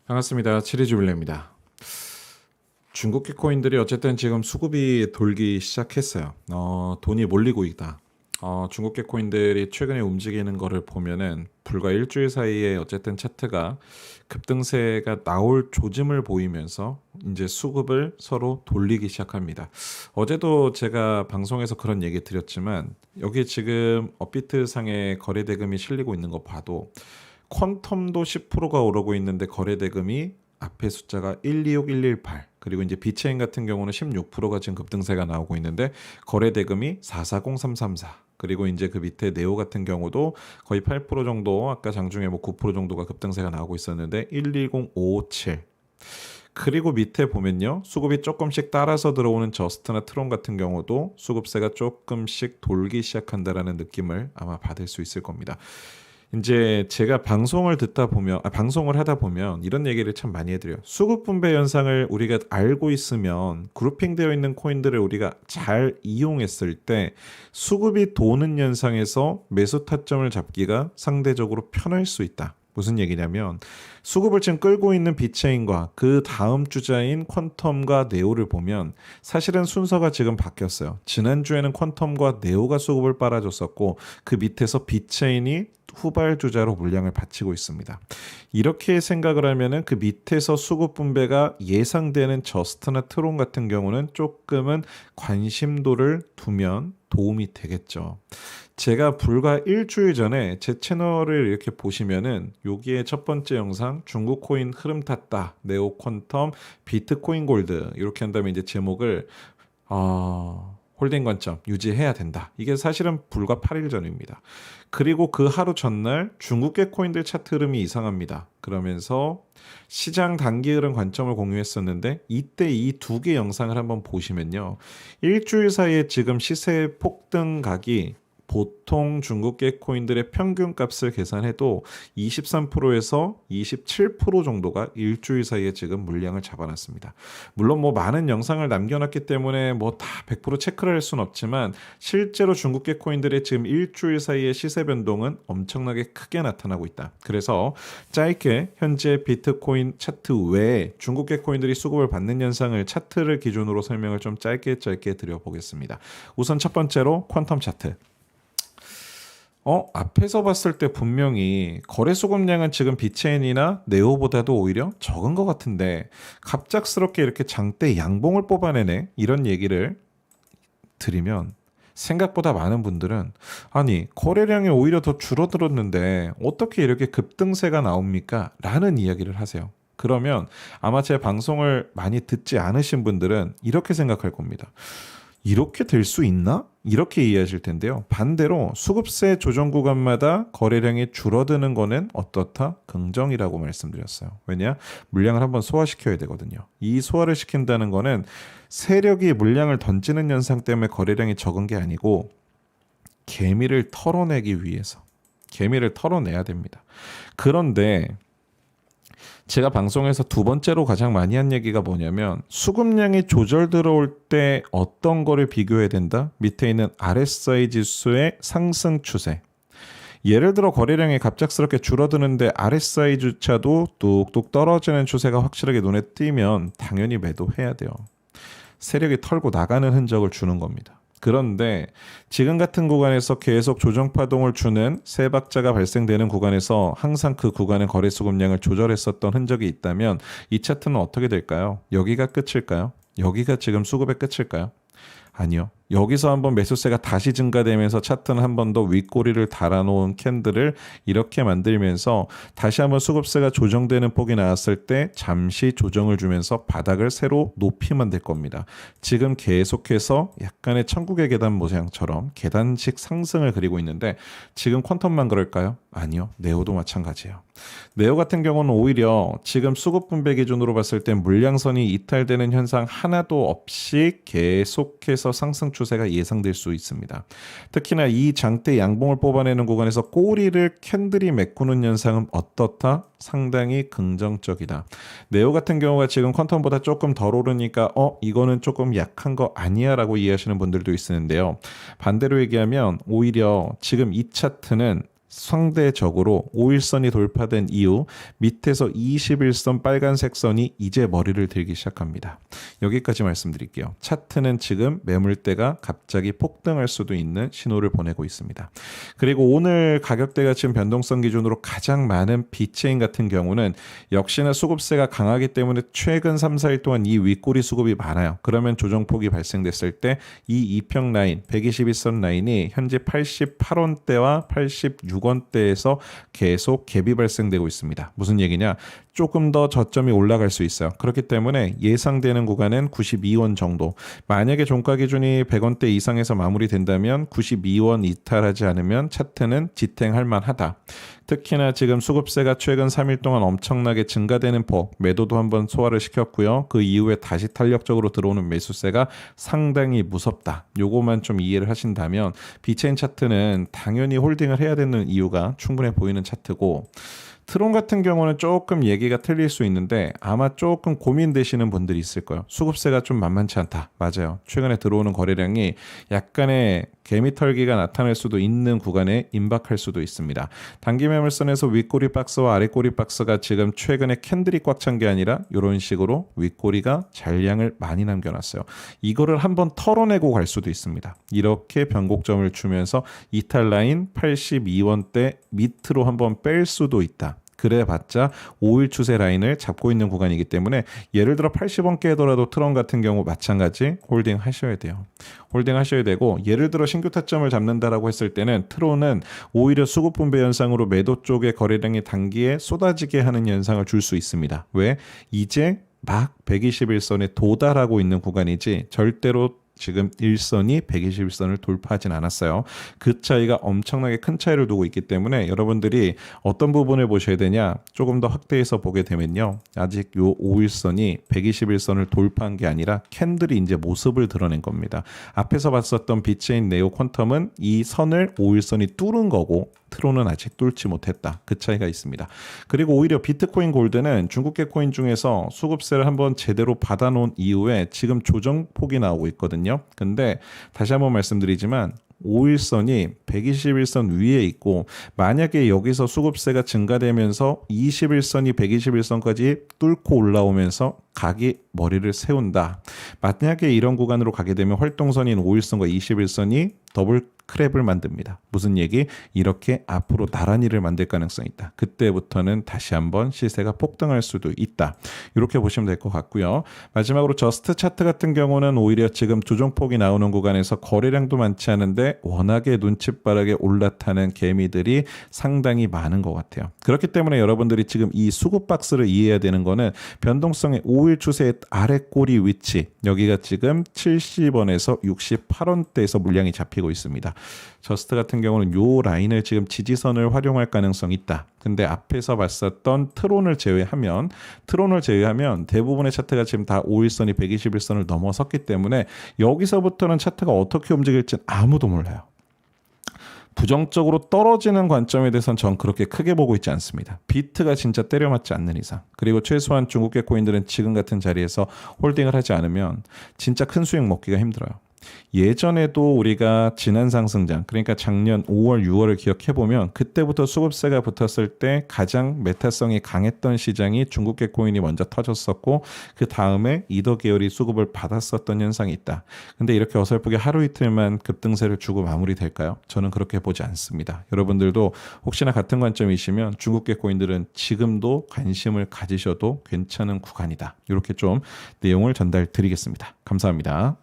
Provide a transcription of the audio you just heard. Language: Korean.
반갑습니다. 치리주빌레입니다. 중국계 코인들이 어쨌든 지금 수급이 돌기 시작했어요. 돈이 몰리고 있다. 중국계 코인들이 최근에 움직이는 거를 보면은 불과 일주일 사이에 어쨌든 차트가 급등세가 나올 조짐을 보이면서 이제 수급을 서로 돌리기 시작합니다. 어제도 제가 방송에서 그런 얘기 드렸지만 여기 지금 업비트 상에 거래 대금이 실리고 있는 거 봐도 퀀텀도 10%가 오르고 있는데 거래 대금이 앞에 숫자가 126, 118 그리고 이제 비체인 같은 경우는 16%가 지금 급등세가 나오고 있는데 거래 대금이 440334 그리고 이제 그 밑에 네오 같은 경우도 거의 8% 정도 아까 장중에 뭐 9% 정도가 급등세가 나오고 있었는데 110557 그리고 밑에 보면요 수급이 조금씩 따라서 들어오는 저스트나 트론 같은 경우도 수급세가 조금씩 돌기 시작한다라는 느낌을 아마 받을 수 있을 겁니다. 이제 제가 방송을 하다 보면 이런 얘기를 참 많이 해드려요. 수급 분배 현상을 우리가 알고 있으면 그룹핑되어 있는 코인들을 우리가 잘 이용했을 때 수급이 도는 현상에서 매수 타점을 잡기가 상대적으로 편할 수 있다. 무슨 얘기냐면 수급을 지금 끌고 있는 비체인과 그 다음 주자인 퀀텀과 네오를 보면 사실은 순서가 지금 바뀌었어요. 지난주에는 퀀텀과 네오가 수급을 빨아줬었고 그 밑에서 비체인이 후발주자로 물량을 바치고 있습니다. 이렇게 생각을 하면은 그 밑에서 수급 분배가 예상되는 저스트나 트론 같은 경우는 조금은 관심도를 두면 도움이 되겠죠. 제가 불과 일주일 전에 제 채널을 이렇게 보시면은 여기에 첫 번째 영상 중국 코인 흐름 탔다 네오 퀀텀 비트코인 골드 이렇게 한 다음에 이제 제목을 홀딩 관점 유지해야 된다. 이게 사실은 불과 8일 전입니다. 그리고 그 하루 전날 중국계 코인들 차트 흐름이 이상합니다. 그러면서 시장 단기 흐름 관점을 공유했었는데 이때 이 두 개 영상을 한번 보시면요. 일주일 사이에 지금 시세 폭등각이 보통 중국계 코인들의 평균 값을 계산해도 23%에서 27% 정도가 일주일 사이에 지금 물량을 잡아놨습니다. 물론 뭐 많은 영상을 남겨놨기 때문에 뭐 다 100% 체크를 할 수는 없지만 실제로 중국계 코인들의 지금 일주일 사이의 시세 변동은 엄청나게 크게 나타나고 있다. 그래서 짧게 현재 비트코인 차트 외에 중국계 코인들이 수급을 받는 현상을 차트를 기준으로 설명을 좀 짧게 드려보겠습니다. 우선 첫 번째로 퀀텀 차트. 앞에서 봤을 때 분명히 거래 수급량은 지금 비체인이나 네오보다도 오히려 적은 것 같은데 갑작스럽게 이렇게 장대 양봉을 뽑아내네 이런 얘기를 드리면 생각보다 많은 분들은 아니 거래량이 오히려 더 줄어들었는데 어떻게 이렇게 급등세가 나옵니까? 라는 이야기를 하세요. 그러면 아마 제 방송을 많이 듣지 않으신 분들은 이렇게 생각할 겁니다. 이렇게 될 수 있나? 이렇게 이해하실 텐데요. 반대로 수급세 조정 구간마다 거래량이 줄어드는 거는 어떻다? 긍정이라고 말씀드렸어요. 왜냐? 물량을 한번 소화시켜야 되거든요. 이 소화를 시킨다는 거는 세력이 물량을 던지는 현상 때문에 거래량이 적은 게 아니고 개미를 털어내기 위해서 개미를 털어내야 됩니다. 그런데 제가 방송에서 두 번째로 가장 많이 한 얘기가 뭐냐면 수급량이 조절 들어올 때 어떤 거를 비교해야 된다? 밑에 있는 RSI 지수의 상승 추세. 예를 들어 거래량이 갑작스럽게 줄어드는데 RSI조차도 뚝뚝 떨어지는 추세가 확실하게 눈에 띄면 당연히 매도해야 돼요. 세력이 털고 나가는 흔적을 주는 겁니다. 그런데 지금 같은 구간에서 계속 조정 파동을 주는 세 박자가 발생되는 구간에서 항상 그 구간의 거래 수급량을 조절했었던 흔적이 있다면 이 차트는 어떻게 될까요? 여기가 끝일까요? 여기가 지금 수급의 끝일까요? 아니요. 여기서 한번 매수세가 다시 증가되면서 차트는 한 번 더 윗꼬리를 달아놓은 캔들을 이렇게 만들면서 다시 한번 수급세가 조정되는 폭이 나왔을 때 잠시 조정을 주면서 바닥을 새로 높이 만들 겁니다. 지금 계속해서 약간의 천국의 계단 모양처럼 계단식 상승을 그리고 있는데 지금 퀀텀만 그럴까요? 아니요. 네오도 마찬가지예요. 네오 같은 경우는 오히려 지금 수급 분배 기준으로 봤을 때 물량선이 이탈되는 현상 하나도 없이 계속해서 상승 추세가 예상될 수 있습니다. 특히나 이 장대 양봉을 뽑아내는 구간에서 꼬리를 캔들이 메꾸는 현상은 어떻다? 상당히 긍정적이다. 네오 같은 경우가 지금 퀀텀보다 조금 덜 오르니까 이거는 조금 약한 거 아니야 라고 이해하시는 분들도 있는데요. 반대로 얘기하면 오히려 지금 이 차트는 상대적으로 5일선이 돌파된 이후 밑에서 21선 빨간색 선이 이제 머리를 들기 시작합니다. 여기까지 말씀드릴게요. 차트는 지금 매물대가 갑자기 폭등할 수도 있는 신호를 보내고 있습니다. 그리고 오늘 가격대가 지금 변동성 기준으로 가장 많은 비체인 같은 경우는 역시나 수급세가 강하기 때문에 최근 3, 4일 동안 이 윗꼬리 수급이 많아요. 그러면 조정폭이 발생됐을 때 이 이평 라인 121선 라인이 현재 88원대와 86원대에서 계속 갭이 발생되고 있습니다. 무슨 얘기냐? 조금 더 저점이 올라갈 수 있어요. 그렇기 때문에 예상되는 구간은 92원 정도. 만약에 종가 기준이 100원대 이상에서 마무리된다면 92원 이탈하지 않으면 차트는 지탱할 만하다. 특히나 지금 수급세가 최근 3일 동안 엄청나게 증가되는 폭, 매도도 한번 소화를 시켰고요. 그 이후에 다시 탄력적으로 들어오는 매수세가 상당히 무섭다. 요거만 좀 이해를 하신다면 비체인 차트는 당연히 홀딩을 해야 되는 이유가 충분해 보이는 차트고, 트론 같은 경우는 조금 얘기가 틀릴 수 있는데 아마 조금 고민되시는 분들이 있을 거예요. 수급세가 좀 만만치 않다. 맞아요. 최근에 들어오는 거래량이 약간의 개미털기가 나타날 수도 있는 구간에 임박할 수도 있습니다. 단기 매물선에서 윗꼬리 박스와 아랫꼬리 박스가 지금 최근에 캔들이 꽉 찬 게 아니라 이런 식으로 윗꼬리가 잔량을 많이 남겨놨어요. 이거를 한번 털어내고 갈 수도 있습니다. 이렇게 변곡점을 주면서 이탈 라인 82원대 밑으로 한번 뺄 수도 있다. 그래봤자 5일 추세 라인을 잡고 있는 구간이기 때문에 예를 들어 80원 깨더라도 트론 같은 경우 마찬가지 홀딩 하셔야 돼요. 홀딩 하셔야 되고, 예를 들어 신규 타점을 잡는다라고 했을 때는 트론은 오히려 수급 분배 현상으로 매도 쪽의 거래량이 단기에 쏟아지게 하는 현상을 줄 수 있습니다. 왜? 이제 막 121선에 도달하고 있는 구간이지 절대로 지금 1선이 121선을 돌파하진 않았어요. 그 차이가 엄청나게 큰 차이를 두고 있기 때문에 여러분들이 어떤 부분을 보셔야 되냐, 조금 더 확대해서 보게 되면요, 아직 요 5일선이 121선을 돌파한 게 아니라 캔들이 이제 모습을 드러낸 겁니다. 앞에서 봤었던 비체인 네오 퀀텀은 이 선을 5일선이 뚫은 거고 트론은 아직 뚫지 못했다. 그 차이가 있습니다. 그리고 오히려 비트코인 골드는 중국계 코인 중에서 수급세를 한번 제대로 받아놓은 이후에 지금 조정폭이 나오고 있거든요. 근데 다시 한번 말씀드리지만 5일선이 121선 위에 있고, 만약에 여기서 수급세가 증가되면서 21선이 121선까지 뚫고 올라오면서 각이 머리를 세운다. 만약에 이런 구간으로 가게 되면 활동선인 5일선과 21선이 더블 크랩을 만듭니다. 무슨 얘기? 이렇게 앞으로 나란히를 만들 가능성이 있다. 그때부터는 다시 한번 시세가 폭등할 수도 있다. 이렇게 보시면 될 것 같고요. 마지막으로 저스트 차트 같은 경우는 오히려 지금 조정폭이 나오는 구간에서 거래량도 많지 않은데 워낙에 눈칫바라게 올라타는 개미들이 상당히 많은 것 같아요. 그렇기 때문에 여러분들이 지금 이 수급 박스를 이해해야 되는 거는 변동성의 5일 추세의 아랫꼬리 위치, 여기가 지금 70원에서 68원대에서 물량이 잡히고 있습니다. 저스트 같은 경우는 요 라인을 지금 지지선을 활용할 가능성이 있다. 근데 앞에서 봤었던 트론을 제외하면 대부분의 차트가 지금 다 5일선이 121선을 넘어섰기 때문에 여기서부터는 차트가 어떻게 움직일지 아무도 몰라요. 부정적으로 떨어지는 관점에 대해서는 전 그렇게 크게 보고 있지 않습니다. 비트가 진짜 때려맞지 않는 이상, 그리고 최소한 중국계 코인들은 지금 같은 자리에서 홀딩을 하지 않으면 진짜 큰 수익 먹기가 힘들어요. 예전에도 우리가 지난 상승장, 그러니까 작년 5월, 6월을 기억해보면 그때부터 수급세가 붙었을 때 가장 메타성이 강했던 시장이 중국계 코인이 먼저 터졌었고, 그 다음에 이더 계열이 수급을 받았었던 현상이 있다. 근데 이렇게 어설프게 하루 이틀만 급등세를 주고 마무리될까요? 저는 그렇게 보지 않습니다. 여러분들도 혹시나 같은 관점이시면 중국계 코인들은 지금도 관심을 가지셔도 괜찮은 구간이다. 이렇게 좀 내용을 전달 드리겠습니다. 감사합니다.